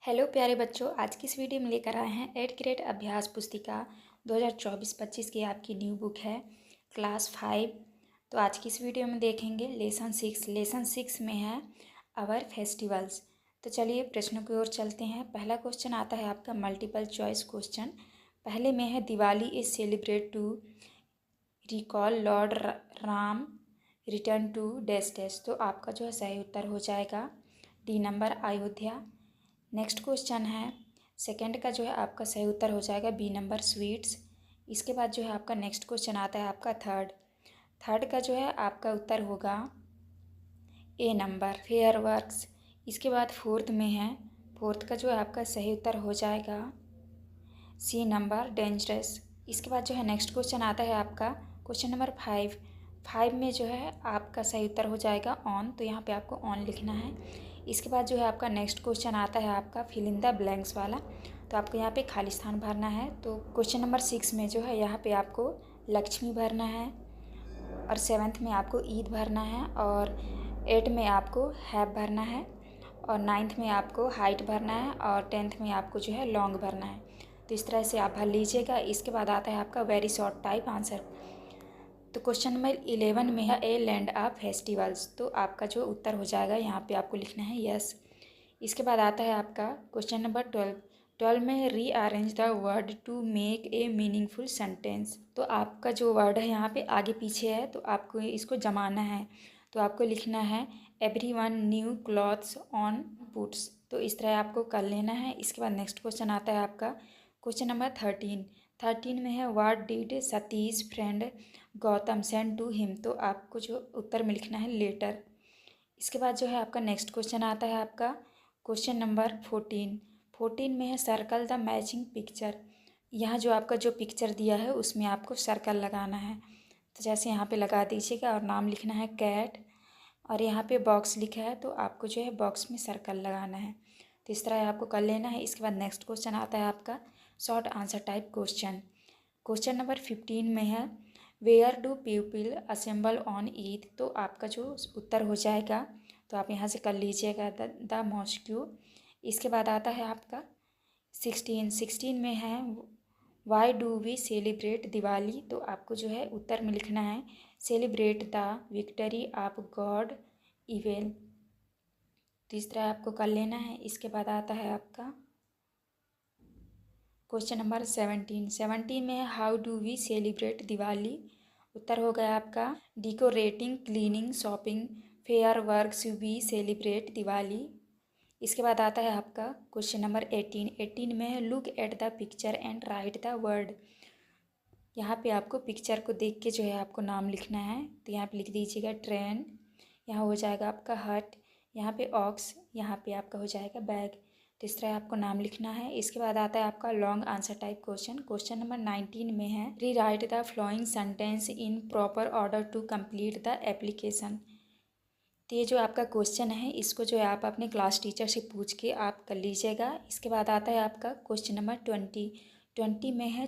Hello प्यारे बच्चों, आज की इस वीडियो में लेकर आए हैं 8th ग्रेड अभ्यास पुस्तिका 2024-25 की आपकी न्यू बुक है क्लास 5। तो आज की इस वीडियो में देखेंगे लेसन सिक्स में है आवर फेस्टिवल्स। तो चलिए प्रश्नों की ओर चलते हैं। पहला क्वेश्चन आता है आपका मल्टीपल चॉइस क्वेश्चन। पहले में है Diwali is celebrate to recall Lord Ram return to dash dash. तो आपका जो है सही उत्तर हो जाएगा D number Ayodhya. Next question है सेकंड का जो है आपका सही उत्तर हो जाएगा बी नंबर स्वीट्स। इसके बाद जो है आपका नेक्स्ट क्वेश्चन आता है आपका थर्ड का जो है आपका उत्तर होगा ए नंबर फेयर वर्क्स। इसके बाद फोर्थ का जो है आपका सही उत्तर हो जाएगा सी नंबर डेंजरस। इसके बाद जो है नेक्स्ट क्वेश्चन आता है आपका क्वेश्चन नंबर 5 में जो है आपका सही उत्तर हो जाएगा ऑन। तो यहाँ पे आपको ऑन लिखना है। इसके बाद जो है आपका नेक्स्ट क्वेश्चन आता है आपका फिल इन द ब्लैंक्स वाला। तो आपको यहाँ पे खाली स्थान भरना है। तो क्वेश्चन नंबर 6 में जो है यहाँ पे आपको लक्ष्मी भरना है, और 7th में आपको ईद भरना है, और 8 में आपको हैव भरना है, और 9th में आपको हाइट भरना है, और 10th में आपको जो है लॉन्ग भरना है। तो इस तरह से आप भर लीजिएगा। इसके बाद आता है आपका वेरी शॉर्ट टाइप आंसर। तो क्वेश्चन नंबर 11 में है ए लैंड ऑफ फेस्टिवल्स। तो आपका जो उत्तर हो जाएगा यहाँ पे आपको लिखना है यस। इसके बाद आता है आपका क्वेश्चन नंबर 12 में rearrange the word to make a meaningful sentence. तो आपका जो वर्ड है यहाँ पे आगे पीछे है, तो आपको इसको जमाना है। तो आपको लिखना है everyone new clothes on puts. तो इस तरह आपको कर लेना है। इसके बाद नेक्स्ट क्वेश्चन आता है आपका क्वेश्चन नंबर 13 में है what did Satish friend Gautam send to him. तो आपको जो उत्तर में लिखना है लेटर। इसके बाद जो है आपका नेक्स्ट क्वेश्चन आता है आपका क्वेश्चन नंबर 14 में है सर्कल द मैचिंग पिक्चर। यहाँ जो आपका जो पिक्चर दिया है उसमें आपको सर्कल लगाना है। तो जैसे यहाँ पे लगा दीजिएगा और नाम लिखना है कैट, और यहाँ पे बॉक्स लिखा है तो आपको जो है बॉक्स में सर्कल लगाना है। तो इस तरह आपको कर लेना है। इसके बाद नेक्स्ट क्वेश्चन आता है आपका short answer type question. Question number 15 में है where do people assemble on Eid. तो आपका जो उत्तर हो जाएगा, तो आप यहाँ से कर लीजिएगा द मॉस्क्यू। इसके बाद आता है आपका 16 में है why do we celebrate Diwali. तो आपको जो है उत्तर में लिखना है celebrate the victory of god evil. तो इस तरह आपको कर लेना है। इसके बाद आता है आपका क्वेश्चन नंबर 17 में है how do we celebrate Diwali. उत्तर हो गया आपका decorating cleaning shopping fireworks we celebrate Diwali. इसके बाद आता है आपका क्वेश्चन नंबर 18 में है look at the picture and write the word. यहाँ पे आपको पिक्चर को देख के जो है आपको नाम लिखना है। तो यहाँ पे लिख दीजिएगा ट्रेन, यहाँ हो जाएगा आपका हट, यहाँ पे ऑक्स, यहाँ पे आपका हो जाएगा बैग। तो इस तरह आपको नाम लिखना है। इसके बाद आता है आपका long answer type question number 19 में है rewrite the flowing sentence in proper order to complete the application. तो ये जो आपका क्वेश्चन है इसको जो है आप अपने क्लास टीचर से पूछ के आप कर लीजिएगा। इसके बाद आता है आपका क्वेश्चन नंबर 20 में है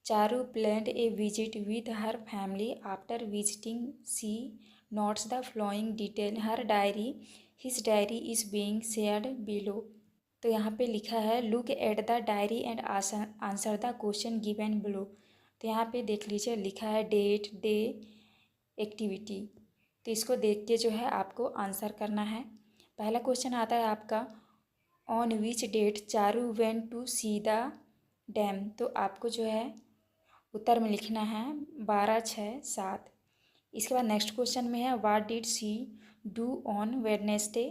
Charu planned a visit with her family after visiting she notes the flowing detail her diary his diary is being shared below. तो यहाँ पे लिखा है look at the diary and answer the question given below. तो यहाँ पे देख लीजिए लिखा है डेट डे एक्टिविटी। तो इसको देख के जो है आपको आंसर करना है। पहला क्वेश्चन आता है आपका on which date Charu went to see the dam. तो आपको जो है उत्तर में लिखना है 12/6/7। इसके बाद नेक्स्ट क्वेश्चन में है what did she do on Wednesday.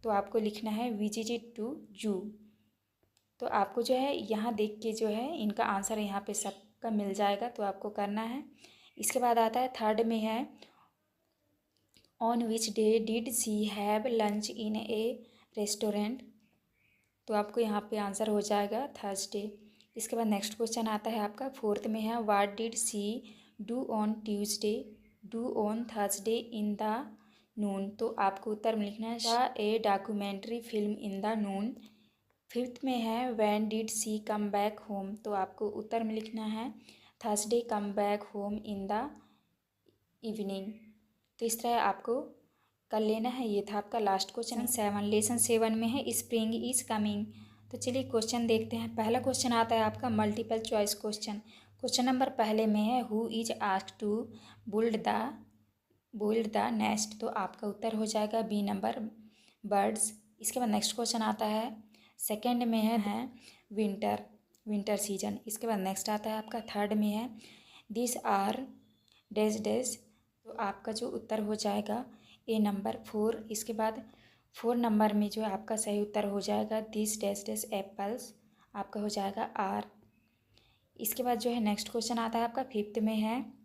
तो आपको लिखना है विजिटेड टू जू। तो आपको जो है यहाँ देख के जो है इनका आंसर यहाँ पे सबका मिल जाएगा, तो आपको करना है। इसके बाद आता है थर्ड में है on which day did she have lunch in a restaurant. तो आपको यहाँ पे आंसर हो जाएगा थर्सडे। इसके बाद नेक्स्ट क्वेश्चन आता है आपका फोर्थ में है what did she do on Tuesday do on Thursday in the noon. तो आपको उत्तर में लिखना है the a documentary film in the noon. Fifth में है when did she come back home. तो आपको उत्तर में लिखना है Thursday come back home in the evening. तो इस तरह आपको कर लेना है। ये था आपका लास्ट क्वेश्चन 7। लेसन 7 में है स्प्रिंग इज कमिंग। तो चलिए क्वेश्चन देखते हैं। पहला क्वेश्चन आता है आपका multiple choice question. Question number पहले में है who is asked to build the nest. तो आपका उत्तर हो जाएगा बी नंबर, बर्ड्स। इसके बाद नेक्स्ट क्वेश्चन आता है सेकंड में है विंटर सीजन। इसके बाद नेक्स्ट आता है आपका थर्ड में है दिस आर डैश डैश। तो आपका जो उत्तर हो जाएगा ए नंबर 4। इसके बाद 4 नंबर में जो आपका सही उत्तर हो जाएगा दिस डैश डैश एप्पल्स। आपका हो जाएगा आर। इसके बाद जो है नेक्स्ट क्वेश्चन आता है आपका फिफ्थ में है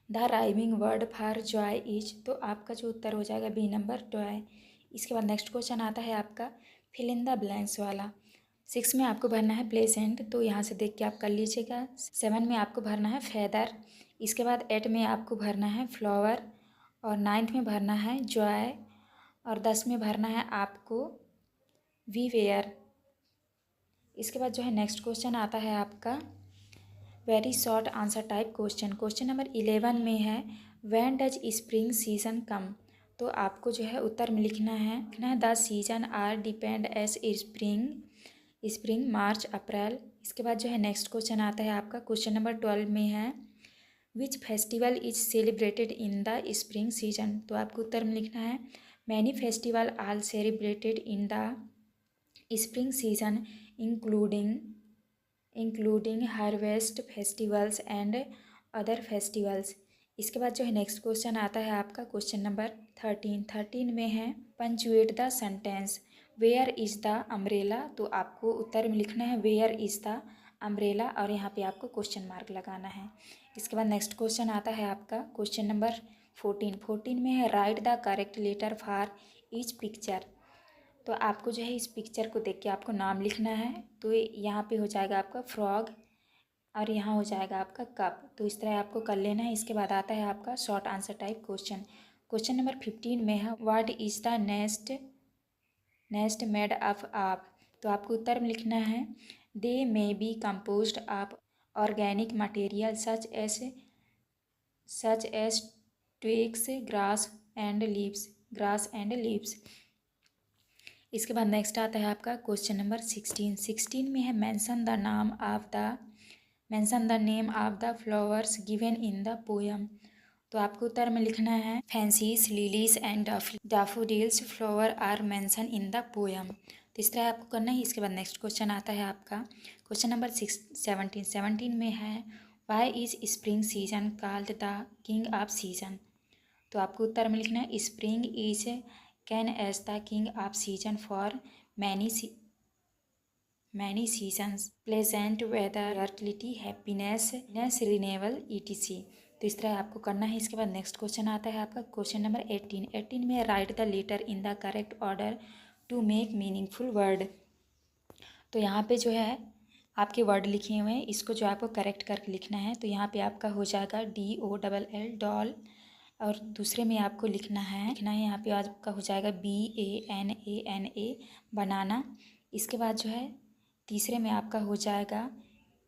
the rhyming word for Joy is. तो आपका जो उत्तर हो जाएगा बी नंबर टॉय। इसके बाद नेक्स्ट क्वेश्चन आता है आपका फिल इन द ब्लैंक्स वाला। 6 में आपको भरना है प्लेसेंट, तो यहाँ से देख के आप कर लीजिएगा। 7 में आपको भरना है फेदर। इसके बाद 8 में आपको भरना है फ्लावर, और 9th में भरना है जॉय, और 10 में भरना है आपको वी वेयर। इसके बाद जो है नेक्स्ट क्वेश्चन आता है आपका very short answer type question. Question number 11 में है when does spring season come. तो आपको जो है उत्तर में लिखना है the season are depend as spring March April. इसके बाद जो है नेक्स्ट क्वेश्चन आता है आपका क्वेश्चन नंबर 12 में है which festival is celebrated in the spring season. तो आपको उत्तर में लिखना है many festivals are celebrated in the spring season including harvest festivals and other festivals. इसके बाद जो है नेक्स्ट क्वेश्चन आता है आपका क्वेश्चन नंबर 13 में है punctuate the sentence where is the umbrella. तो आपको उत्तर में लिखना है वेयर इज़ द अम्ब्रेला, और यहाँ पे आपको क्वेश्चन मार्क लगाना है। इसके बाद नेक्स्ट क्वेश्चन आता है आपका क्वेश्चन नंबर 14 में है write the correct letter for each picture. तो आपको जो है इस पिक्चर को देख के आपको नाम लिखना है। तो यहाँ पे हो जाएगा आपका फ्रॉग, और यहाँ हो जाएगा आपका कप। तो इस तरह आपको कर लेना है। इसके बाद आता है आपका short answer type question. Question number 15 में है what is the nest made of आप। तो आपको उत्तर में लिखना है they may be composed of organic material such as twigs grass and leaves. इसके बाद नेक्स्ट आता है आपका क्वेश्चन नंबर 16 में है mention the name of the flowers given in the poem. तो आपको उत्तर में लिखना है pansies lilies and daffodils flower are mention in the poem. तो इस तरह आपको करना है। इसके बाद नेक्स्ट क्वेश्चन आता है आपका क्वेश्चन नंबर 17 में है why is spring season called the king of season. तो आपको उत्तर में लिखना है spring is can as the king of season for many seasons pleasant weather fertility happiness renewal etc। तो इस तरह आपको करना है। इसके बाद नेक्स्ट क्वेश्चन आता है आपका क्वेश्चन नंबर 18 में write the letter in the correct order to make meaningful word. तो यहाँ पे जो है आपके वर्ड लिखे हुए हैं, इसको जो आपको करेक्ट करके लिखना है। तो यहाँ पे आपका हो जाएगा DOLL डॉल, और दूसरे में आपको लिखना है यहाँ पे आपका हो जाएगा BANANA बनाना। इसके बाद जो है तीसरे में आपका हो जाएगा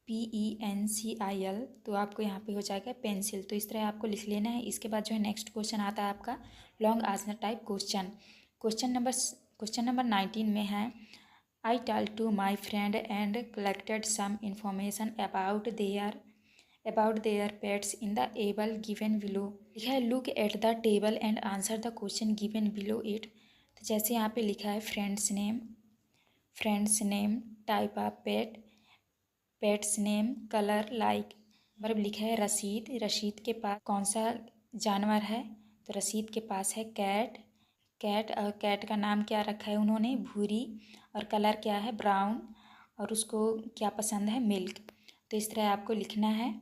PENCIL। तो आपको यहाँ पे हो जाएगा पेंसिल। तो इस तरह आपको लिख लेना है। इसके बाद जो है नेक्स्ट क्वेश्चन आता है आपका long answer type question. Question number 19 में है I told to my friend and collected some information about their pets in the table given below. लिखा है look at the table and answer the question given below it. तो जैसे यहाँ पे लिखा है friend's name type of pets name colour like. मतलब लिखा है रशीद के पास कौन सा जानवर है। तो रशीद के पास है कैट, और कैट का नाम क्या रखा है उन्होंने भूरी, और कलर क्या है ब्राउन, और उसको क्या पसंद है मिल्क। तो इस तरह आपको लिखना है।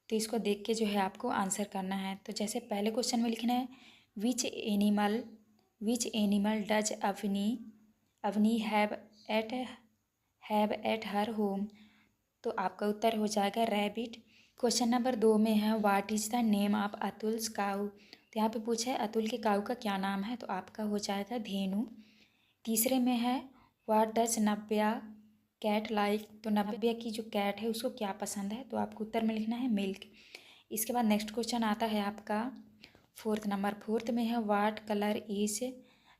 तो इसको देख के जो है आपको आंसर करना है। तो जैसे पहले क्वेश्चन में लिखना है which animal does Avni have at her home. तो आपका उत्तर हो जाएगा रैबिट। क्वेश्चन नंबर 2 में है what is the name of Atul's cow. तो यहाँ पे पूछा है अतुल के काऊ का क्या नाम है। तो आपका हो जाएगा धेनु। तीसरे में है what does Navya cat like. तो नव्या की जो कैट है उसको क्या पसंद है। तो आपको उत्तर में लिखना है मिल्क। इसके बाद नेक्स्ट क्वेश्चन आता है आपका फोर्थ में है what colour is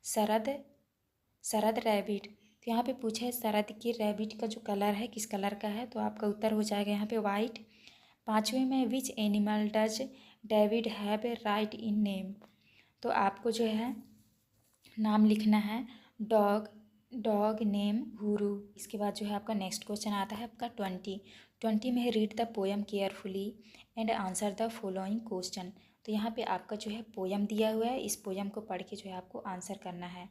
Sharad rabbit. तो यहाँ पे पूछा है शरद की रैबिट का जो कलर है किस कलर का है, तो आपका उत्तर हो जाएगा यहाँ पे वाइट। 5वें में विच animal does David have right in name. तो आपको जो है नाम लिखना है डॉग नेम हुरू। इसके बाद जो है आपका नेक्स्ट क्वेश्चन आता है आपका 20 में है read the poem carefully and answer the following question. तो यहाँ पे आपका जो है पोएम दिया हुआ है, इस पोएम को पढ़ के जो है आपको आंसर करना है।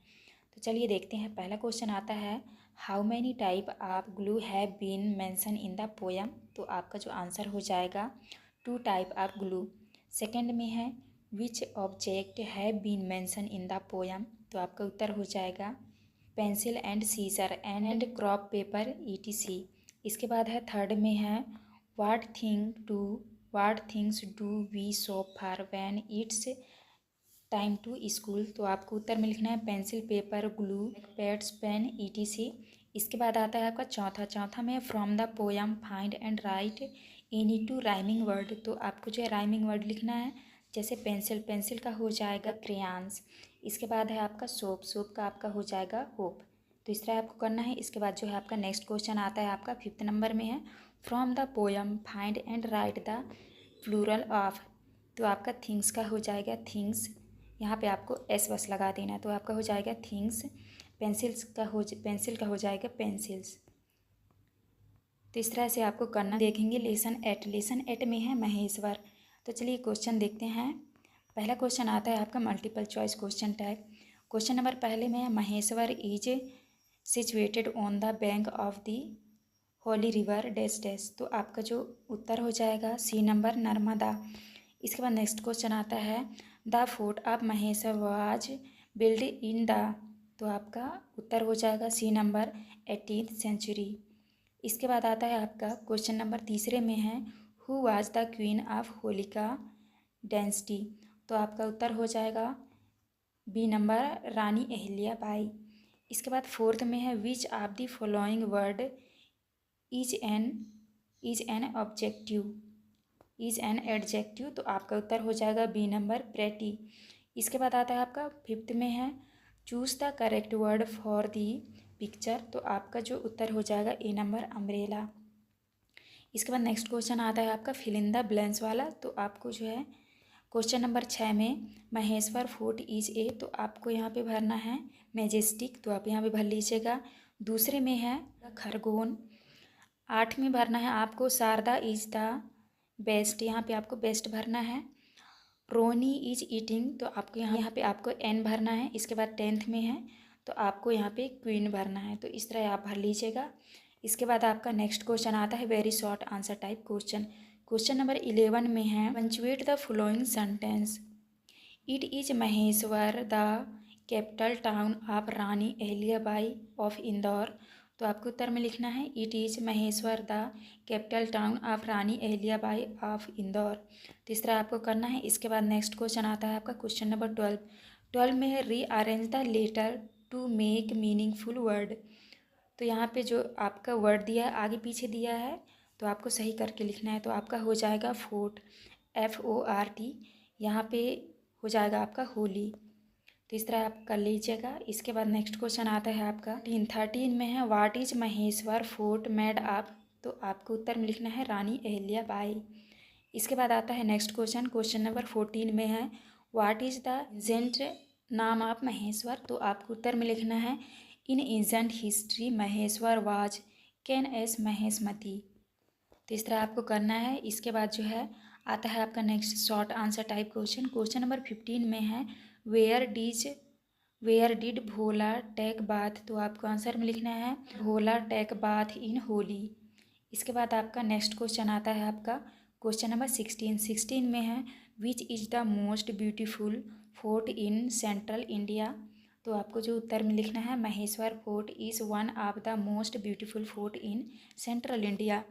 तो चलिए देखते हैं। पहला क्वेश्चन आता है how many type of glue have been mention in the poem. तो आपका जो आंसर हो जाएगा 2 टाइप ऑफ ग्लू। सेकंड में है which object have been mention in the poem. तो आपका उत्तर हो जाएगा pencil and scissor and crop paper ETC। इसके बाद है थर्ड में है what things do we shop for when it's time to school. तो आपको उत्तर में लिखना है pencil paper glue pads pen ETC। इसके बाद आता है आपका चौथा में from the poem find and write any 2 rhyming word. तो आपको जो है राइमिंग वर्ड लिखना है, जैसे पेंसिल का हो जाएगा क्रेयॉन्स। इसके बाद है आपका सोप का आपका हो जाएगा होप। तो इस तरह आपको करना है। इसके बाद जो है आपका नेक्स्ट क्वेश्चन आता है आपका 5th नंबर में है from the poem find and write the plural of. तो आपका थिंग्स का हो जाएगा थिंग्स, यहाँ पे आपको S बस लगा देना है। तो आपका हो जाएगा थिंग्स। पेंसिल का हो जाएगा पेंसिल्स। तो इस तरह से आपको करना। देखेंगे लेसन 8 में है महेश्वर। तो चलिए क्वेश्चन देखते हैं। पहला क्वेश्चन आता है आपका multiple choice question type. Question number पहले में है Maheshwar is situated on the bank of the Holi river dash dash. तो आपका जो उत्तर हो जाएगा C नंबर नर्मदा। इसके बाद नेक्स्ट क्वेश्चन आता है the fort of Maheshwar was build in the. तो आपका उत्तर हो जाएगा C नंबर 18th सेंचुरी। इसके बाद आता है आपका क्वेश्चन नंबर तीसरे में है who was the queen of Holika dynasty. तो आपका उत्तर हो जाएगा B नंबर रानी अहिल्या बाई। इसके बाद फोर्थ में है which of the following word is an adjective. तो आपका उत्तर हो जाएगा B नंबर प्रेटी। इसके बाद आता है आपका 5th में है choose the correct word for the picture. तो आपका जो उत्तर हो जाएगा A नंबर अम्ब्रेला। इसके बाद नेक्स्ट क्वेश्चन आता है आपका फिल इन द ब्लैंक्स वाला। तो आपको जो है क्वेश्चन नंबर 6 में महेश्वर फोर्ट इज ए। तो आपको यहाँ पे भरना है मैजेस्टिक। तो आप यहाँ पे भर लीजिएगा। दूसरे में है खरगोन। 8 में भरना है आपको शारदा इज द बेस्ट। यहाँ पे आपको बेस्ट भरना है। रोनी इज ईटिंग। तो आपको यहाँ पे आपको N भरना है। इसके बाद 10th में है तो आपको यहाँ पे क्वीन भरना है। तो इस तरह आप भर लीजिएगा। इसके बाद आपका नेक्स्ट क्वेश्चन आता है very short answer type question. Question number 11 में है punctuate the following sentence. It is Maheshwar the capital town of Rani Ahilyabai of Indore. तो आपको उत्तर में लिखना है it is Maheshwar the capital town of Rani Ahilyabai of Indore. तो इस तरह आपको करना है। इसके बाद नेक्स्ट क्वेश्चन आता है आपका क्वेश्चन नंबर 12 में है rearrange the letter to make meaningful word. तो यहाँ पे जो आपका वर्ड दिया है आगे पीछे दिया है तो आपको सही करके लिखना है। तो आपका हो जाएगा फोर्ट FORT। यहाँ पे हो जाएगा आपका होली। तो इस तरह आप कर लीजिएगा। इसके बाद नेक्स्ट क्वेश्चन आता है आपका 13 में है what is Maheshwar fort made of. तो आपको उत्तर में लिखना है रानी अहिल्याबाई। इसके बाद आता है नेक्स्ट क्वेश्चन नंबर 14 में है व्हाट इज द एजेंट नाम ऑफ महेश्वर। तो आपको उत्तर में लिखना है in ancient history Maheshwar was known as Maheshmati. तो इस तरह आपको करना है। इसके बाद जो है आता है आपका next short answer type question number 15 में है where did Bhola take bath. तो आपको आंसर में लिखना है Bhola take bath in Holi. इसके बाद आपका नेक्स्ट क्वेश्चन आता है आपका क्वेश्चन नंबर 16 में है which is the most beautiful fort in central India. तो आपको जो उत्तर में लिखना है Maheshwar fort is one of the most beautiful fort in central India.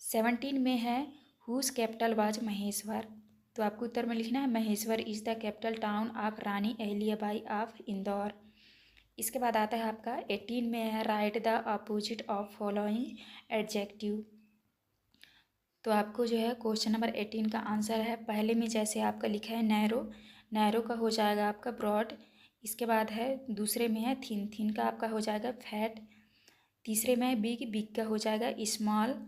17 में है हुज कैपिटल वाज महेश्वर। तो आपको उत्तर में लिखना है Maheshwar is the capital town of Rani Ahilyabai of Indore. इसके बाद आता है आपका 18 में है write the opposite of following adjective. तो आपको जो है क्वेश्चन नंबर 18 का आंसर है पहले में जैसे आपका लिखा है नैरो का हो जाएगा आपका ब्रॉड। इसके बाद है दूसरे में है थिन, थिन का आपका हो जाएगा फैट। तीसरे में है बिग, बिग का हो जाएगा स्मॉल।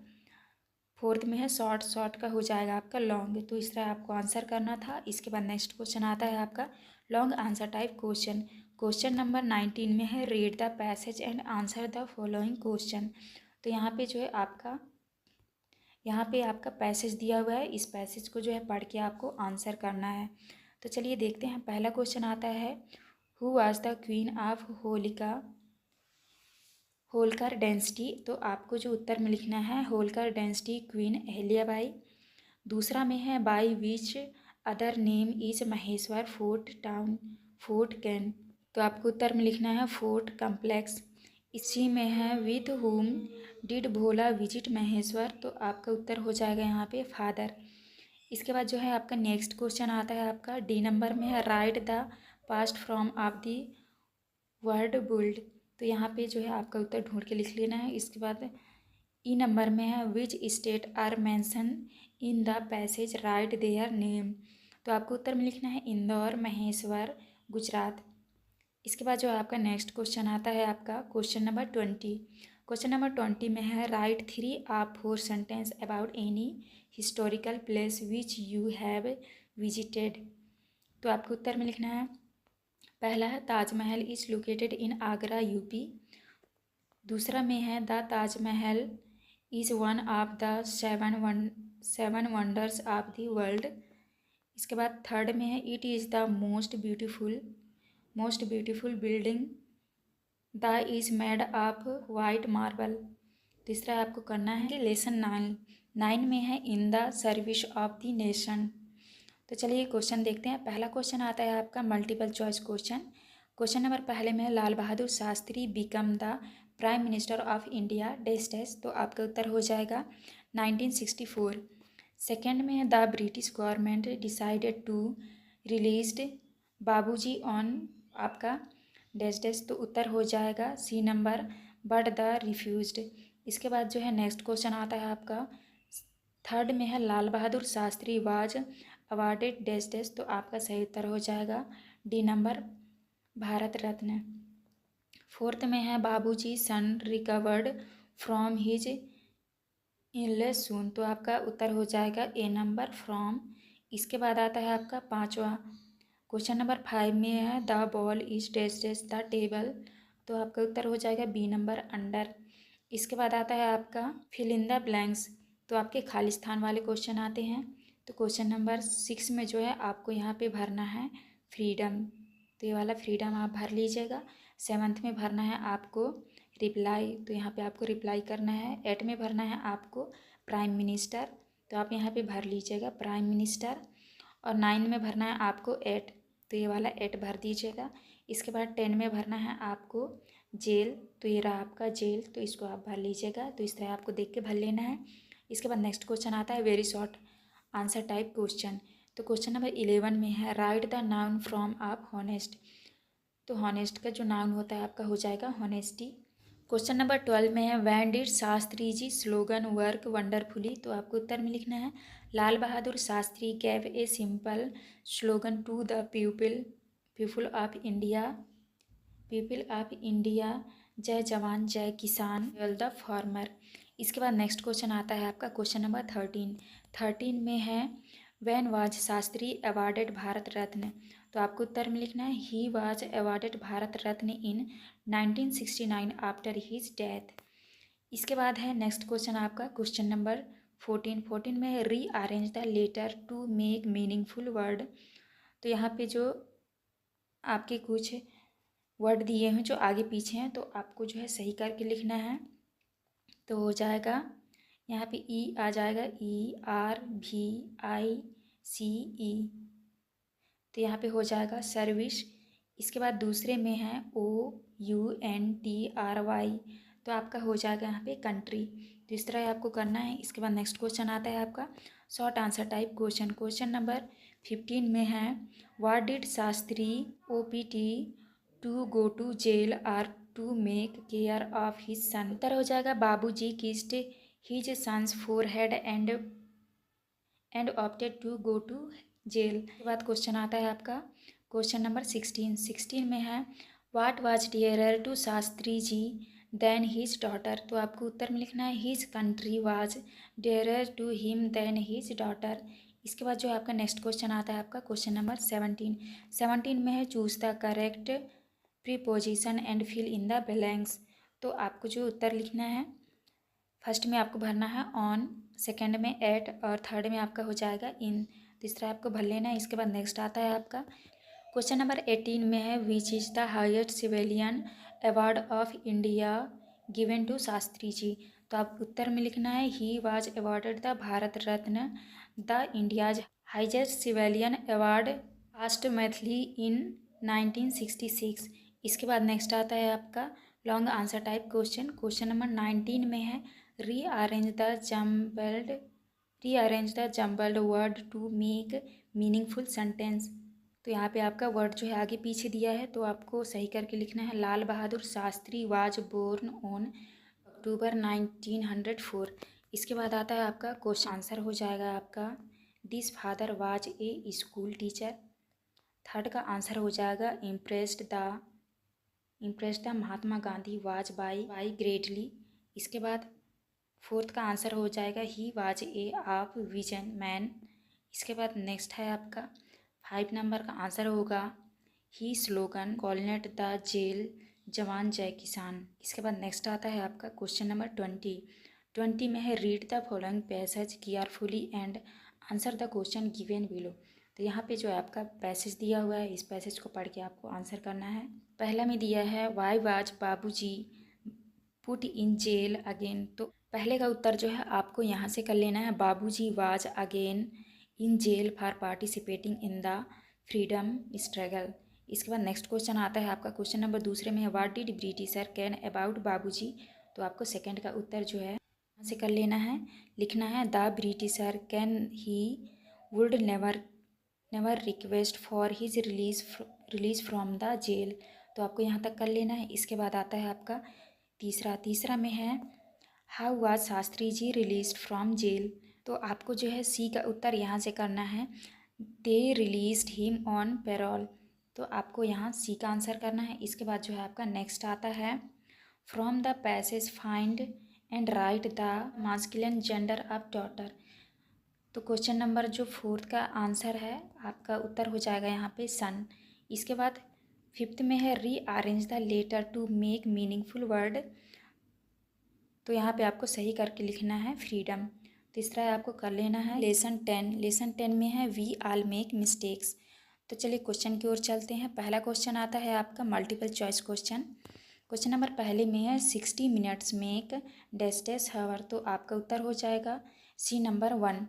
फोर्थ में है शॉर्ट, शॉर्ट का हो जाएगा आपका लॉन्ग। तो इस तरह आपको आंसर करना था। इसके बाद नेक्स्ट क्वेश्चन आता है आपका long answer type question. Question number 19 में है read the passage and answer the following question. तो यहाँ पे जो है आपका पैसेज दिया हुआ है, इस पैसेज को जो है पढ़ के आपको आंसर करना है। तो चलिए देखते हैं। पहला क्वेश्चन आता है who was the queen of Holkar density. तो आपको जो उत्तर में लिखना है होलकर डेंसिटी क्वीन अहिल्याबाई। दूसरा में है by which other name is Maheshwar fort can. तो आपको उत्तर में लिखना है फोर्ट कम्प्लेक्स। इसी में है with whom did Bhola visit Maheshwar. तो आपका उत्तर हो जाएगा यहाँ पे फादर। इसके बाद जो है आपका नेक्स्ट क्वेश्चन आता है आपका डी नंबर में है write the past from of the word built. तो यहाँ पे जो है आपका उत्तर ढूंढ के लिख लेना है। इसके बाद ई नंबर में है which state are mention in the passage write their name. तो आपको उत्तर में लिखना है इंदौर, महेश्वर, गुजरात। इसके बाद जो आपका नेक्स्ट क्वेश्चन आता है आपका क्वेश्चन नंबर 20। क्वेश्चन नंबर 20 में है right 3 of 4 sentence about any historical place which you have visited. तो आपको उत्तर में लिखना है पहला है Taj Mahal is located in Agra UP. दूसरा में है the Taj Mahal is one of the seven wonders of the world. इसके बाद थर्ड में है it is the most beautiful building the is made of white marble. तीसरा आपको करना है कि लेसन 9 में है in the service of the nation. तो चलिए क्वेश्चन देखते हैं। पहला क्वेश्चन आता है आपका multiple choice question. Question number पहले में है Lal Bahadur Shastri become the prime minister of India dash dash. तो आपका उत्तर हो जाएगा 1964। सेकेंड में है the British government decided to released Babuji on आपका डैश डैश। तो उत्तर हो जाएगा C number but the refused. इसके बाद जो है नेक्स्ट क्वेश्चन आता है आपका थर्ड में है Lal Bahadur Shastri was awarded dash dash. तो आपका सही उत्तर हो जाएगा D number Bharat Ratna. Fourth में है Babuji son recovered from his illness soon. तो आपका उत्तर हो जाएगा ए नंबर फ्रॉम। इसके बाद आता है आपका पांचवा क्वेश्चन नंबर 5 में है the ball is dash dash the table. तो आपका उत्तर हो जाएगा बी नंबर अंडर। इसके बाद आता है आपका फिल इन द ब्लैंक्स। तो आपके खाली स्थान वाले क्वेश्चन आते हैं। तो क्वेश्चन नंबर 6 में जो है आपको यहाँ पे भरना है फ्रीडम। तो ये वाला फ्रीडम आप भर लीजिएगा। 7th में भरना है आपको रिप्लाई। तो यहाँ पे आपको रिप्लाई करना है। 8 में भरना है आपको प्राइम मिनिस्टर। तो आप यहाँ पे भर लीजिएगा प्राइम मिनिस्टर। और 9 में भरना है आपको 8। तो ये वाला 8 भर दीजिएगा। इसके बाद 10 में भरना है आपको जेल। तो ये रहा आपका जेल। तो इसको आप भर लीजिएगा। तो इस तरह आपको देख के भर लेना है। इसके बाद नेक्स्ट क्वेश्चन आता है very short answer type question. तो क्वेश्चन नंबर 11 में है राइट द नाउन फ्रॉम आप हॉनेस्ट। तो हॉनेस्ट का जो नाउन होता है आपका हो जाएगा हॉनेस्टी। क्वेश्चन नंबर 12 में है when did Shastri ji slogan work wonderfully. तो आपको उत्तर में लिखना है Lal Bahadur Shastri gave a simple slogan to the people of India Jai Jawan जय किसान वेल द फार्मर। इसके बाद नेक्स्ट क्वेश्चन आता है आपका क्वेश्चन नंबर 13 में है when was Shastri awarded Bharat Ratna. तो आपको उत्तर में लिखना है he was awarded Bharat Ratna in 1969 after his death. इसके बाद है नेक्स्ट क्वेश्चन आपका क्वेश्चन नंबर 14 में है rearrange the letter to make meaningful word. तो यहाँ पे जो आपके कुछ वर्ड दिए हैं जो आगे पीछे हैं तो आपको जो है सही करके लिखना है। तो हो जाएगा यहाँ पे ई आ जाएगा ERVICE। तो यहाँ पे हो जाएगा सर्विस। इसके बाद दूसरे में है OUNTRY। तो आपका हो जाएगा यहाँ पे कंट्री। तो इस तरह आपको करना है। इसके बाद नेक्स्ट क्वेश्चन आता है आपका short answer type question. Question number 15 में है what did Shastri OPT to go to jail or to make care of his son. उत्तर हो जाएगा Babuji kissed his son's forehead and opted to go to jail. के बाद क्वेश्चन आता है आपका क्वेश्चन नंबर 16 में है what was dearer to Shastri ji than his daughter. तो आपको उत्तर में लिखना है his country was dearer to him than his daughter. इसके बाद जो आपका नेक्स्ट क्वेश्चन आता है आपका क्वेश्चन नंबर 17 में है choose the correct preposition and fill in the blanks. तो आपको जो उत्तर लिखना है फर्स्ट में आपको भरना है ऑन, सेकंड में एट और थर्ड में आपका हो जाएगा इन। तीसरा आपको भर लेना है। इसके बाद नेक्स्ट आता है आपका क्वेश्चन नंबर 18 में है which is the highest civilian award of India given to Shastri ji. तो आप उत्तर में लिखना है he was awarded the Bharat Ratna the India's highest civilian award posthumously in 1966। इसके बाद नेक्स्ट आता है आपका long answer type question number 19 में है rearrange the jumbled word to make meaningful sentence. तो यहाँ पे आपका वर्ड जो है आगे पीछे दिया है तो आपको सही करके लिखना है Lal Bahadur Shastri was born on October 1904। इसके बाद आता है आपका क्वेश्चन आंसर हो जाएगा आपका this father was a school teacher. Third का आंसर हो जाएगा impressed the Mahatma Gandhi was by greatly. इसके बाद फोर्थ का आंसर हो जाएगा he was a of vision man. इसके बाद नेक्स्ट है आपका 5 नंबर का आंसर होगा ही स्लोगन कॉलनेट द जेल जवान जय किसान। इसके बाद नेक्स्ट आता है आपका क्वेश्चन नंबर 20 में है read the following passage carefully and answer the question given below. तो यहाँ पे जो है आपका पैसेज दिया हुआ है इस पैसेज को पढ़ के आपको आंसर करना है। पहला में दिया है वाई वाज बाबूजी पुट इन जेल अगेन। तो पहले का उत्तर जो है आपको यहाँ से कर लेना है Babuji was again in jail for participating in the freedom struggle. इसके बाद नेक्स्ट क्वेश्चन आता है आपका क्वेश्चन नंबर दूसरे में है what did britisher can about बाबूजी। तो आपको सेकंड का उत्तर जो है यहाँ से कर लेना है, लिखना है the britisher can he would never request for his release from the jail. तो आपको यहाँ तक कर लेना है। इसके बाद आता है आपका तीसरा में है how was Shastri ji release from jail. तो आपको जो है सी का उत्तर यहाँ से करना है they released him on parole. तो आपको यहाँ सी का आंसर करना है। इसके बाद जो है आपका नेक्स्ट आता है from the passage find and write the masculine gender of daughter. तो क्वेश्चन नंबर जो फोर्थ का आंसर है आपका उत्तर हो जाएगा यहाँ पे सन। इसके बाद फिफ्थ में है rearrange the letter to make meaningful word. तो यहाँ पे आपको सही करके लिखना है फ्रीडम। तीसरा है आपको कर लेना है लेसन 10 में है वी आल मेक मिस्टेक्स। तो चलिए क्वेश्चन की ओर चलते हैं। पहला क्वेश्चन आता है आपका मल्टीपल चॉइस क्वेश्चन नंबर पहले में है 60 मिनट्स मेक डैश डैश हावर। तो आपका उत्तर हो जाएगा सी नंबर 1।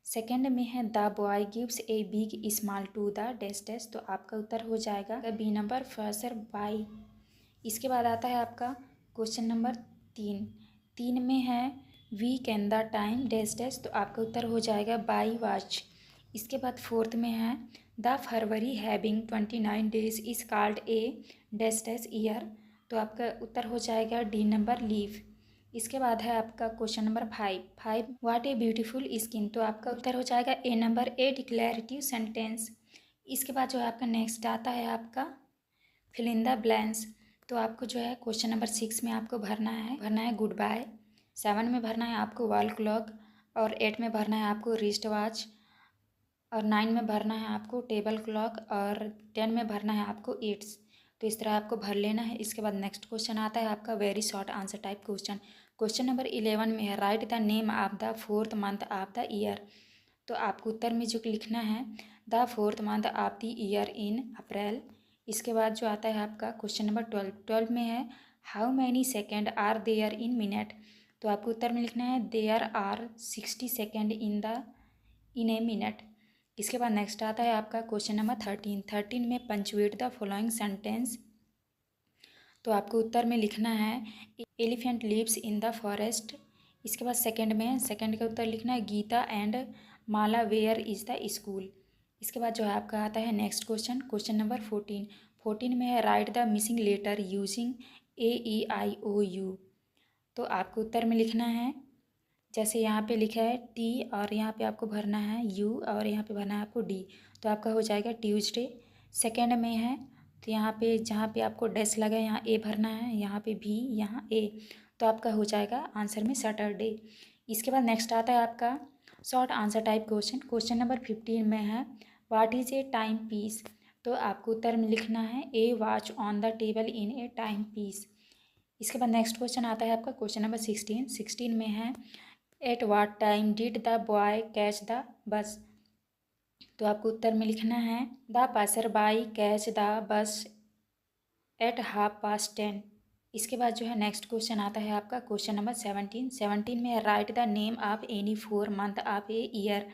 सेकेंड में है the boy gives a big smile to the dash dash. तो आपका उत्तर हो जाएगा बी नंबर फर्सर बाई। इसके बाद आता है आपका क्वेश्चन नंबर 3 में है we can the time dash dash. तो आपका उत्तर हो जाएगा बाई वॉच। इसके बाद फोर्थ में है the February having 29 days is called a dash dash year. तो आपका उत्तर हो जाएगा डी नंबर लीव। इसके बाद है आपका question number 5 what a beautiful skin. तो आपका उत्तर हो जाएगा ए नंबर ए डिक्लेरेटिव सेंटेंस। इसके बाद जो है आपका नेक्स्ट आता है आपका फिल इन द ब्लैंक्स। तो आपको जो है क्वेश्चन नंबर 6 में आपको भरना है गुड बाय। 7 में भरना है आपको वॉल क्लॉक और 8 में भरना है आपको रिस्ट वॉच और 9 में भरना है आपको टेबल क्लॉक और 10 में भरना है आपको ईट्स। तो इस तरह आपको भर लेना है। इसके बाद नेक्स्ट क्वेश्चन आता है आपका very short answer type question number 11 में है write the name of the 4th month of the year. तो आपको उत्तर में जो लिखना है the 4th month of the year in April. इसके बाद जो आता है आपका क्वेश्चन नंबर 12 में है how many second are there in minute. तो आपको उत्तर में लिखना है there are 60 second in a minute. इसके बाद नेक्स्ट आता है आपका क्वेश्चन नंबर 13 में पंचुएट द फॉलोइंग सेंटेंस। तो आपको उत्तर में लिखना है elephant lives in the forest. इसके बाद सेकंड का उत्तर लिखना है Geeta and Mala where is the school. इसके बाद जो है आपका आता है नेक्स्ट क्वेश्चन नंबर 14 में है write the missing letter using AEIOU। तो आपको उत्तर में लिखना है जैसे यहाँ पे लिखा है टी और यहाँ पे आपको भरना है यू और यहाँ पे भरना है आपको डी, तो आपका हो जाएगा ट्यूसडे। सेकेंड में है तो यहाँ पे जहाँ पे आपको डैश लगा है यहाँ ए भरना है, यहाँ पे भी, यहाँ ए, तो आपका हो जाएगा आंसर में सैटरडे। इसके बाद नेक्स्ट आता है आपका short answer type question. Question number 15 में है what is a timepiece, तो आपको उत्तर में लिखना है a watch on the table in a timepiece. इसके बाद नेक्स्ट क्वेश्चन आता है आपका क्वेश्चन नंबर 16 में है at what time did the boy catch the bus, तो आपको उत्तर में लिखना है the passer by catch the bus at 10:30। इसके बाद जो है नेक्स्ट क्वेश्चन आता है आपका क्वेश्चन नंबर 17 में है write the name of any 4 month of a year,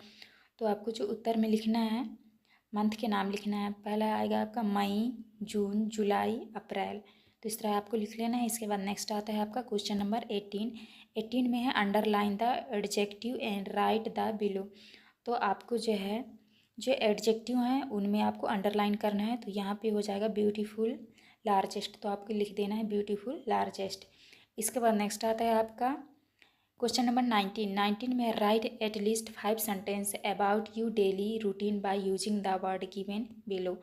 तो आपको जो उत्तर में लिखना है मंथ के नाम लिखना है। पहला आएगा आपका मई, जून, जुलाई, अप्रैल, तो इस तरह आपको लिख लेना है। इसके बाद नेक्स्ट आता है आपका क्वेश्चन नंबर 18 में है underline the adjective and write the below, तो आपको जो है जो एडजेक्टिव हैं उनमें आपको अंडरलाइन करना है। तो यहाँ पे हो जाएगा ब्यूटीफुल लार्जेस्ट, तो आपको लिख देना है ब्यूटीफुल लार्जेस्ट। इसके बाद नेक्स्ट आता है आपका क्वेश्चन नंबर 19 में right at least 5 sentence about you daily routine by using the word given below,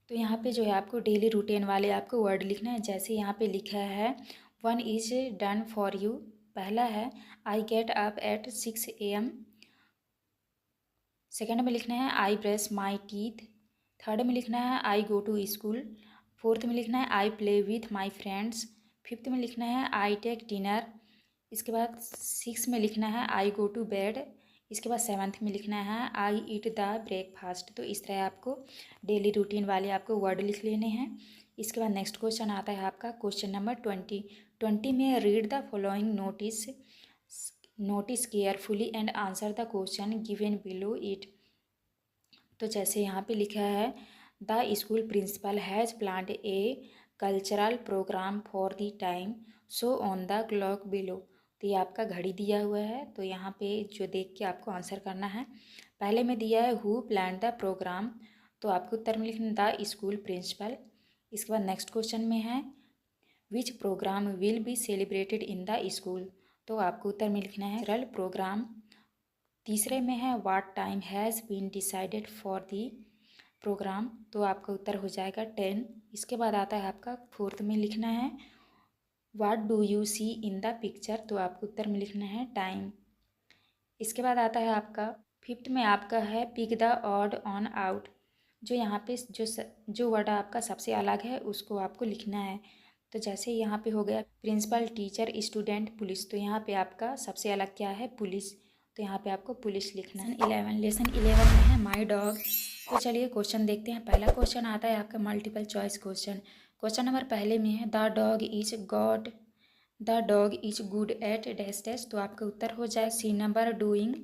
तो यहाँ पे जो है आपको डेली रूटीन वाले आपको वर्ड लिखना है। जैसे यहाँ पे लिखा है 1 इज डन फॉर यू, पहला है I get up at 6 AM, second में लिखना है I brush my teeth, third में लिखना है आई गो टू स्कूल, फोर्थ में लिखना है I play with my friends, fifth में लिखना है आई टेक डिनर, इसके बाद 6 में लिखना है आई गो टू बेड, इसके बाद 7th में लिखना है आई ईट द ब्रेकफास्ट। तो इस तरह आपको डेली रूटीन वाले आपको वर्ड लिख लेने हैं। इसके बाद नेक्स्ट क्वेश्चन आता है आपका क्वेश्चन नंबर 20 में read the following notice carefully and answer the question given below it, तो जैसे यहाँ पे लिखा है the school principal has planned a cultural programme for the time so on the clock below, तो ये आपका घड़ी दिया हुआ है, तो यहाँ पे जो देख के आपको आंसर करना है। पहले में दिया है हु प्लान द प्रोग्राम, तो आपको उत्तर में लिखना द स्कूल प्रिंसिपल। इसके बाद नेक्स्ट क्वेश्चन में है विच programme will be celebrated in the school, तो आपको उत्तर में लिखना है कल्चरल प्रोग्राम। तीसरे में है what time has been decided for the programme, तो आपका उत्तर हो जाएगा 10। इसके बाद आता है आपका फोर्थ में लिखना है what do you see in the picture, तो आपको उत्तर में लिखना है टाइम। इसके बाद आता है आपका फिफ्थ में आपका है pick the odd on out, जो यहाँ पे जो वर्ड आपका सबसे अलग है उसको आपको लिखना है। तो जैसे यहाँ पे हो गया प्रिंसिपल, टीचर, स्टूडेंट, पुलिस, तो यहाँ पे आपका सबसे अलग क्या है पुलिस, तो यहाँ पे आपको पुलिस लिखना है। लेसन 11 में है माई डॉग, तो चलिए क्वेश्चन देखते हैं। पहला क्वेश्चन आता है आपका multiple choice question. Question number पहले में है the dog is good at dash dash, तो आपका उत्तर हो जाए सी नंबर डूइंग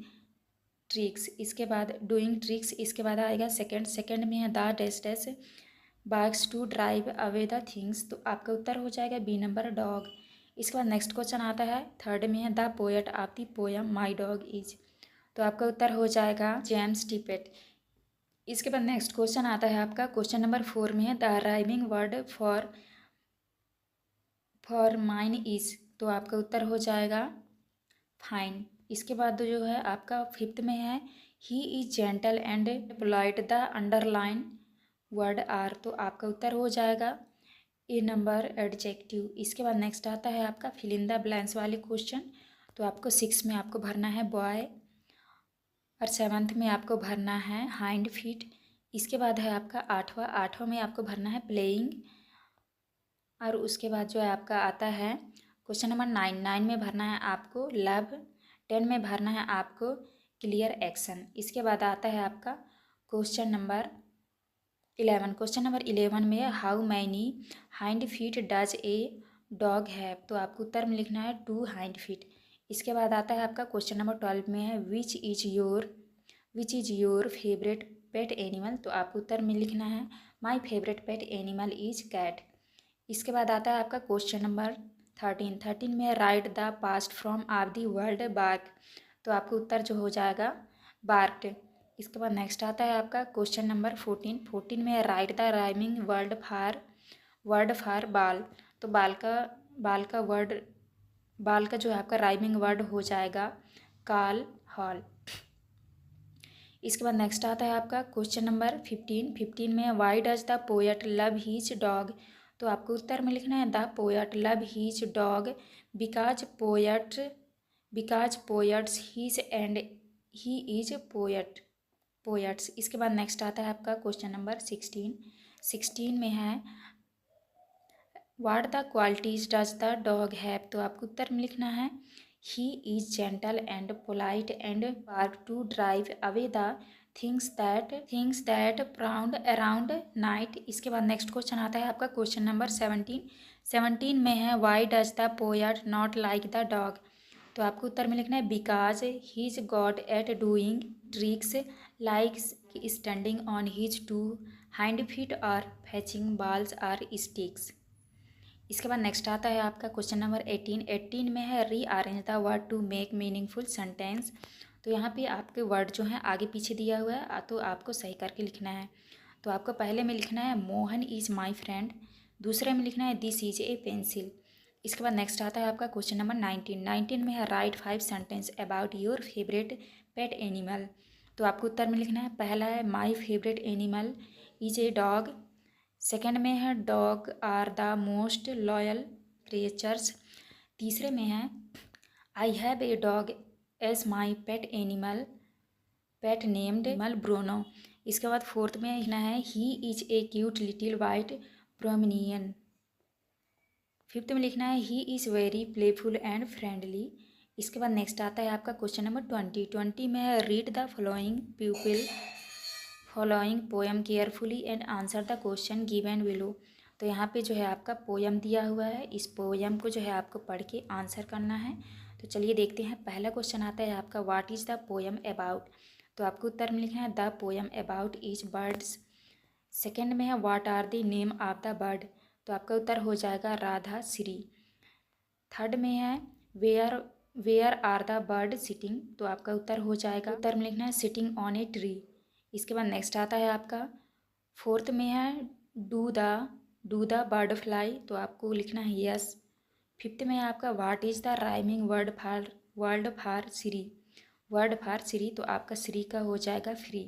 ट्रिक्स। इसके बाद डूइंग ट्रिक्स, इसके बाद आएगा सेकंड में है the dash dash barks to drive away the things, तो आपका उत्तर हो जाएगा बी नंबर डॉग। इसके बाद नेक्स्ट क्वेश्चन आता है थर्ड में है the poet of the poem my dog is, तो आपका उत्तर हो जाएगा जेम्स टिपेट। इसके बाद नेक्स्ट क्वेश्चन आता है आपका क्वेश्चन नंबर 4 में है the rhyming word for mine is, तो आपका उत्तर हो जाएगा फाइन। इसके बाद जो है आपका फिफ्थ में है he is gentle and polite the underline word are, तो आपका उत्तर हो जाएगा ए नंबर एडजेक्टिव। इसके बाद नेक्स्ट आता है आपका फिल इन द ब्लैंक्स वाले क्वेश्चन, तो आपको 6 में आपको भरना है बॉय और 7th में आपको भरना है हाइंड फीट। इसके बाद है आपका आठवां में आपको भरना है प्लेइंग, और उसके बाद जो है आपका आता है क्वेश्चन नंबर 9 में भरना है आपको लव, 10 में भरना है आपको क्लियर एक्शन। इसके बाद आता है आपका क्वेश्चन नंबर 11 में how many hind feet does a dog have, तो आपको उत्तर में लिखना है 2 हाइंड फीट। इसके बाद आता है आपका क्वेश्चन नंबर 12 में है which is your favourite pet animal, तो आपको उत्तर में लिखना है my favourite pet animal is cat. इसके बाद आता है आपका क्वेश्चन नंबर 13 में write the past from of the word bark, तो आपको उत्तर जो हो जाएगा बार्क्ड। इसके बाद नेक्स्ट आता है आपका क्वेश्चन नंबर 14 में write the rhyming word for बाल, तो बाल का जो है आपका राइमिंग वर्ड हो जाएगा कॉल हॉल। इसके बाद नेक्स्ट आता है आपका क्वेश्चन नंबर 15 में why does the poet love his dog. तो आपको उत्तर में लिखना है the poet love his dog because poets his and he is poets. इसके बाद नेक्स्ट आता है आपका क्वेश्चन नंबर 16 में है what the qualities does the dog have. तो आपको उत्तर में लिखना है he is gentle and polite and barks to drive away the things that prowl around night. इसके बाद नेक्स्ट क्वेश्चन आता है आपका क्वेश्चन नंबर 17 में है why does the poet not like the dog. तो आपको उत्तर में लिखना है because he is good at doing tricks like standing on his two hind feet और फैचिंग बॉल्स और स्टिक्स। इसके बाद नेक्स्ट आता है आपका क्वेश्चन नंबर 18 में है rearrange the word to make meaningful sentence. तो यहाँ पे आपके वर्ड जो हैं आगे पीछे दिया हुआ है तो आपको सही करके लिखना है। तो आपको पहले में लिखना है मोहन इज़ माई फ्रेंड, दूसरे में लिखना है दिस इज ए पेंसिल। इसके बाद नेक्स्ट आता है आपका क्वेश्चन नंबर 19 में है write 5 sentence about your favourite pet animal. तो आपको उत्तर में लिखना है पहला है my favourite animal is a dog, second में है dog are the most loyal creatures, तीसरे में है I have a dog as my pet named Bruno. इसके बाद फोर्थ में लिखना है he is a cute little white Pomeranian, fifth में लिखना है he is very playful and friendly. इसके बाद नेक्स्ट आता है आपका क्वेश्चन नंबर 20 में है read the following poem carefully and answer the question given below. तो यहाँ पे जो है आपका पोएम दिया हुआ है, इस पोएम को जो है आपको पढ़ के आंसर करना है। तो चलिए देखते हैं। पहला क्वेश्चन आता है आपका what is the poem about. तो आपको उत्तर में लिखना है the poem about is birds. Second में है what are the name of the bird. तो आपका उत्तर हो जाएगा राधा श्री। थर्ड में है where are the bird sitting. तो आपका उत्तर हो जाएगा, उत्तर में लिखना है सिटिंग ऑन ए ट्री। इसके बाद नेक्स्ट आता है आपका फोर्थ में है डू द बर्ड फ्लाई। तो आपको लिखना है यस। फिफ्थ में है आपका what is the rhyming word for Shri. तो आपका श्री का हो जाएगा फ्री।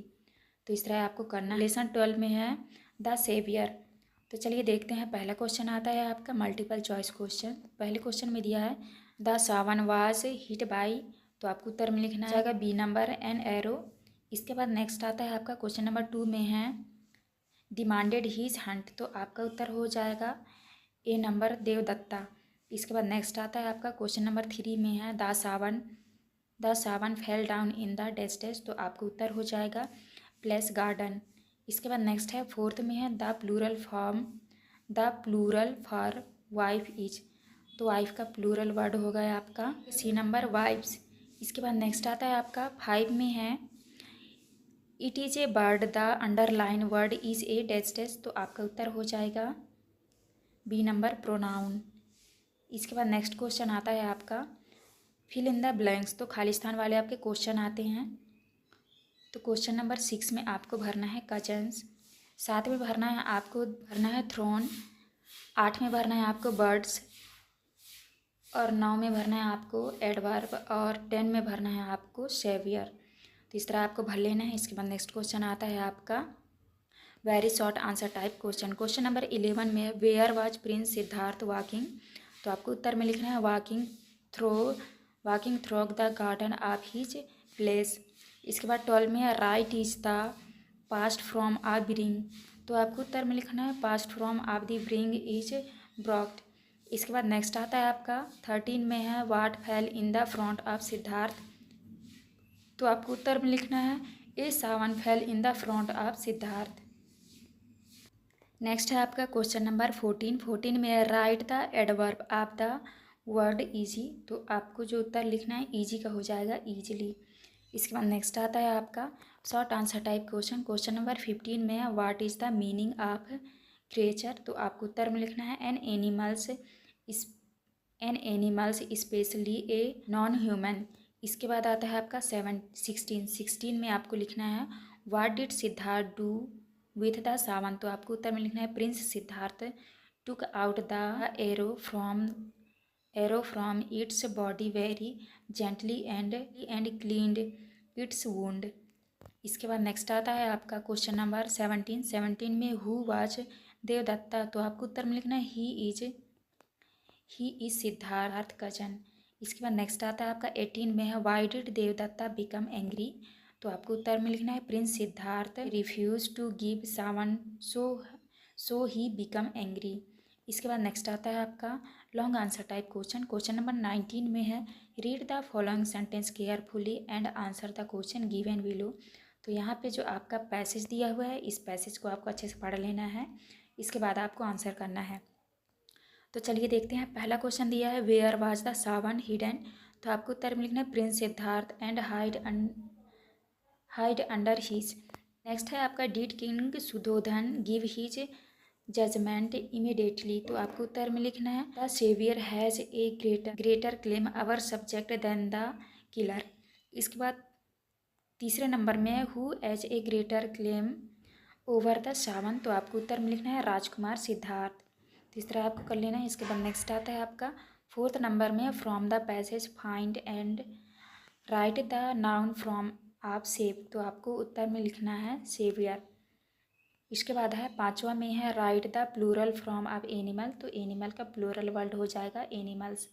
तो इस तरह आपको करना है। लेसन 12 में है द सेवियर। तो चलिए देखते हैं। पहला क्वेश्चन आता है आपका मल्टीपल चॉइस क्वेश्चन। पहले क्वेश्चन में दिया है the Sawan was hit by. तो आपको उत्तर में लिखना है बी नंबर एन एरो। इसके बाद नेक्स्ट आता है आपका क्वेश्चन नंबर 2 में है डिमांडेड हीज हंट। तो आपका उत्तर हो जाएगा ए नंबर देवदत्ता। इसके बाद नेक्स्ट आता है आपका क्वेश्चन नंबर 3 में है the swan fell down in the डेस्टेस। तो आपका उत्तर हो जाएगा प्लेस गार्डन। इसके बाद नेक्स्ट है फोर्थ में है the plural for wife is. तो वाइफ का प्लूरल वर्ड हो गया आपका सी नंबर वाइफ्स। इसके बाद नेक्स्ट आता है आपका 5 में है it is a bird the underline word is a डेस्टेस। तो आपका उत्तर हो जाएगा बी नंबर प्रोनाउन। इसके बाद नेक्स्ट क्वेश्चन आता है आपका फिल इन द ब्लैंक्स। तो खालिस्तान वाले आपके क्वेश्चन आते हैं। तो क्वेश्चन नंबर 6 में आपको भरना है कजन्स, 7 में भरना है आपको थ्रोन, 8 में भरना है आपको बर्ड्स, और 9 में भरना है आपको एडवर्ब, और 10 में भरना है आपको सेवियर। तो इस तरह आपको भर लेना है। इसके बाद नेक्स्ट क्वेश्चन आता है आपका very short answer type question number 11 में where was prince Siddhartha walking. तो आपको उत्तर में लिखना है walking through the garden of his palace. इसके बाद 12 में है write is the past form a bring. तो आपको उत्तर में लिखना है past from of the bring is brought. इसके बाद नेक्स्ट आता है आपका 13 में है what fell in the front of Siddharth. तो आपको उत्तर में लिखना है a swan fell in the front of Siddhartha. Next है आपका क्वेश्चन नंबर 14 में है write the adverb of the word easy. तो आपको जो उत्तर लिखना है इजी का हो जाएगा ईजिली। इसके बाद नेक्स्ट आता है आपका short answer type question number 15 में है what is the meaning of creature. तो आपको उत्तर में लिखना है an animals specially a non human. इसके बाद आता है आपका 16 में आपको लिखना है what did Siddhartha do with the swan. तो आपको उत्तर में लिखना है prince Siddhartha took out the arrow from arrow from its body very gently and cleaned its wound. इसके बाद नेक्स्ट आता है आपका क्वेश्चन नंबर 17 में हु वाज देवदत्ता, तो आपको उत्तर में लिखना है ही इज सिद्धार्थ कजन। इसके बाद नेक्स्ट आता है आपका 18 में है why did Devadatta become angry, तो आपको उत्तर में लिखना है prince Siddhartha refuse to give swan so he become angry. इसके बाद नेक्स्ट आता है आपका long answer type question number 19 में है read the following sentence carefully and answer the question given below. तो यहाँ पे जो आपका पैसेज दिया हुआ है इस पैसेज को आपको अच्छे से पढ़ लेना है, इसके बाद आपको आंसर करना है। तो चलिए देखते हैं, पहला क्वेश्चन दिया है where was the swan hidden, तो आपको उत्तर में लिखना है prince Siddhartha and hide under his. Next है आपका did king Suddhodana give his judgement immediately, तो आपको उत्तर में लिखना है the saviour has a greater claim over subject than the killer. इसके बाद तीसरे नंबर में who has a greater claim over the swan, तो आपको उत्तर में लिखना है राजकुमार सिद्धार्थ। तीसरा आपको कर लेना है। इसके बाद नेक्स्ट आता है आपका फोर्थ नंबर में from the passage find and write the noun from आप सेव, तो आपको उत्तर में लिखना है सेवियर। इसके बाद है पांचवा में है राइट द प्लूरल फ्रॉम आप एनिमल, तो एनिमल का प्लूरल वर्ड हो जाएगा एनिमल्स।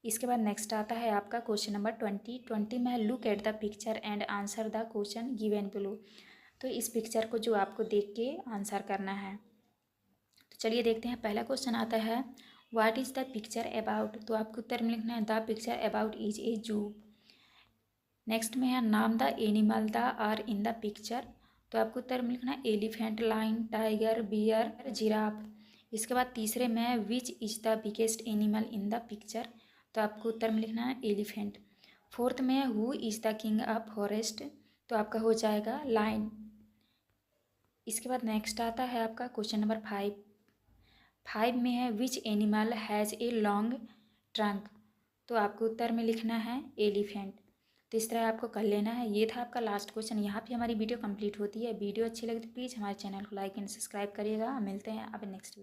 इसके बाद नेक्स्ट आता है आपका क्वेश्चन नंबर 20 में है look at the picture and answer the question given below, तो इस पिक्चर को जो आपको देख के आंसर करना है। तो चलिए देखते हैं, पहला क्वेश्चन आता है what is the picture about, तो आपको उत्तर में लिखना है the picture about is a zoo. Next में है नाम the animal the are in the picture, तो आपको उत्तर में लिखना है elephant lion tiger bear giraffe. इसके बाद तीसरे में है which is the biggest animal in the picture, तो आपको उत्तर में लिखना है एलिफेंट। फोर्थ में है who is the king of forest, तो आपका हो जाएगा लायन। इसके बाद नेक्स्ट आता है आपका क्वेश्चन नंबर 5 में है which animal has a long trunk, तो आपको उत्तर में लिखना है एलिफेंट। तो इस तरह आपको कर लेना है। ये था आपका लास्ट क्वेश्चन। यहाँ पे हमारी वीडियो कंप्लीट होती है। वीडियो अच्छी लगे तो प्लीज़ हमारे चैनल को लाइक एंड सब्सक्राइब करिएगा। मिलते हैं अब नेक्स्ट